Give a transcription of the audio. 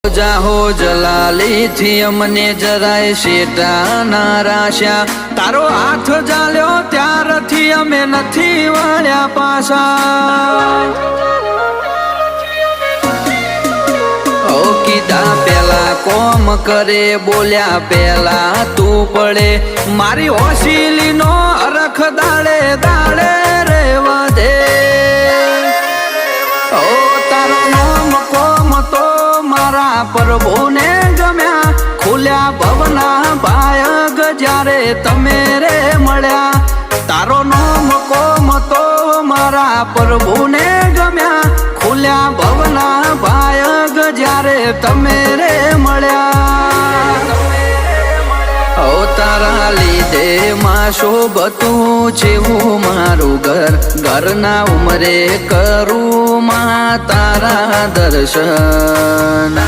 જાહો જલાલી થી અમને જરાય શેટા ના રાશ્યા, તારો હાથ જાલ્યો ત્યારથી અમે નથી વળ્યા પાછા. ઓ કીધા પેલા કોમ કરે, બોલ્યા પેલા તું પડે, મારી ઓશીલી નો અરખ દાડે દાડે રે વધે. ઓ તારો નામ કોમ તો મારા પ્રભુને ગમ્યા, ખુલ્યા ભવના ભાયગ જ્યારે તમે રે મળ્યા. તારો નામ કોમ તો મારા પ્રભુને ગમ્યા, ખુલ્યા ભવના ભાયગ જ્યારે તમે રે મળ્યા. ઓ તારા લીધે માં શોભતું જેવું મારું ઘર, ઘરના ઉમરે કરું માં તારા દર્શન.